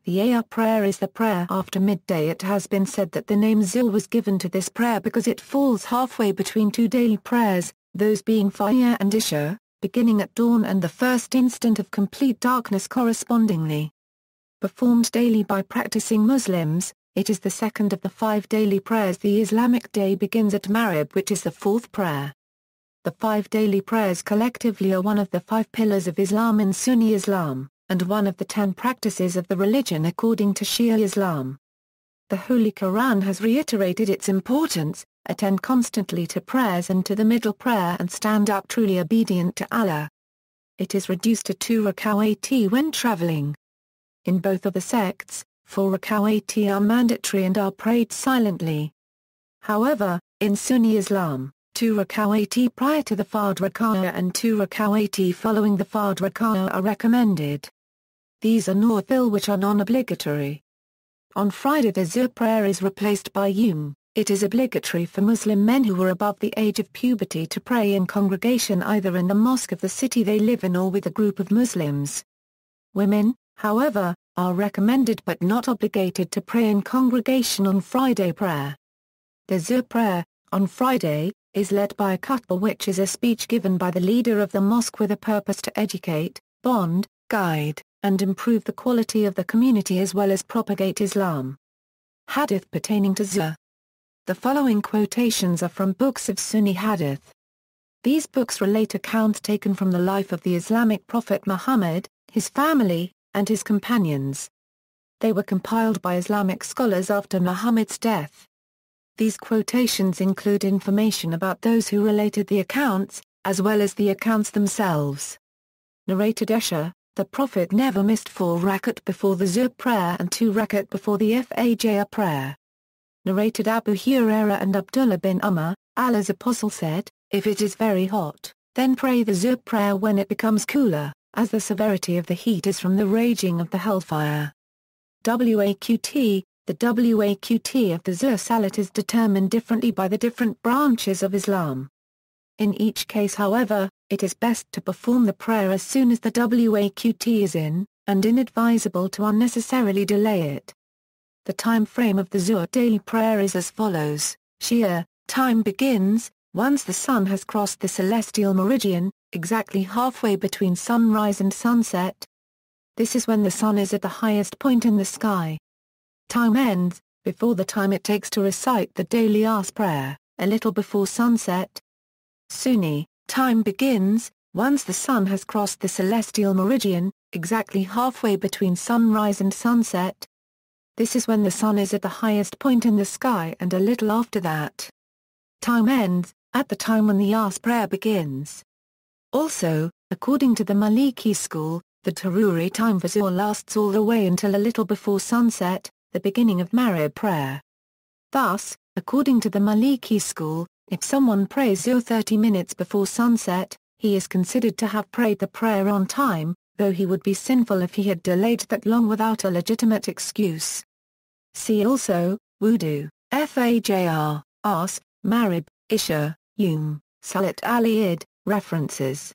The Ayah prayer is the prayer after midday. It has been said that the name Zuhr was given to this prayer because it falls halfway between two daily prayers, those being Fajir and Isha, beginning at dawn and the first instant of complete darkness correspondingly. Performed daily by practicing Muslims, it is the second of the 5 daily prayers. The Islamic day begins at Maghrib, which is the 4th prayer. The 5 daily prayers collectively are one of the 5 pillars of Islam in Sunni Islam, and one of the 10 practices of the religion according to Shia Islam. The Holy Qur'an has reiterated its importance: attend constantly to prayers and to the middle prayer and stand up truly obedient to Allah. It is reduced to 2 rakaʿāt when traveling. In both of the sects, 4 rakaʿāt are mandatory and are prayed silently. However, in Sunni Islam, 2 rakaʿāt prior to the fard rakaʿah and 2 rakaʿāt following the fard rakaʿah are recommended. These are nawafil, which are non-obligatory. On Friday the Zuhr prayer is replaced by It is obligatory for Muslim men who are above the age of puberty to pray in congregation either in the mosque of the city they live in or with a group of Muslims. Women, however, are recommended but not obligated to pray in congregation on Friday prayer. The Zuhr prayer, on Friday, is led by a khutbah, which is a speech given by the leader of the mosque with a purpose to educate, bond, guide, and improve the quality of the community as well as propagate Islam. Hadith pertaining to Zuhr. The following quotations are from books of Sunni Hadith. These books relate accounts taken from the life of the Islamic prophet Muhammad, his family, and his companions. They were compiled by Islamic scholars after Muhammad's death. These quotations include information about those who related the accounts, as well as the accounts themselves. Narrated Isha, the Prophet never missed 4 rakaʿāt before the Zuhr prayer and 2 rakaʿāt before the Fajr prayer. Narrated Abu Hurairah and Abdullah bin Umar, Allah's apostle said, "If it is very hot, then pray the Zuhr prayer when it becomes cooler, as the severity of the heat is from the raging of the hellfire." Waqt, the Waqt of the Zuhr salat is determined differently by the different branches of Islam. In each case, however, it is best to perform the prayer as soon as the Waqt is in, and inadvisable to unnecessarily delay it. The time frame of the Zuhr daily prayer is as follows: Shia, time begins once the sun has crossed the celestial meridian, exactly halfway between sunrise and sunset. This is when the sun is at the highest point in the sky. Time ends before the time it takes to recite the daily aẓ prayer, a little before sunset. Sunni, time begins once the sun has crossed the celestial meridian, exactly halfway between sunrise and sunset. This is when the sun is at the highest point in the sky and a little after that. Time ends at the time when the aẓ prayer begins. Also, according to the Maliki school, the Taruri time for Zuhr lasts all the way until a little before sunset, the beginning of Maghrib prayer. Thus, according to the Maliki school, if someone prays Zuhr 30 minutes before sunset, he is considered to have prayed the prayer on time, though he would be sinful if he had delayed that long without a legitimate excuse. See also, wudu, Fajr, aẓ, Maghrib, Isha, salat al-Eid. References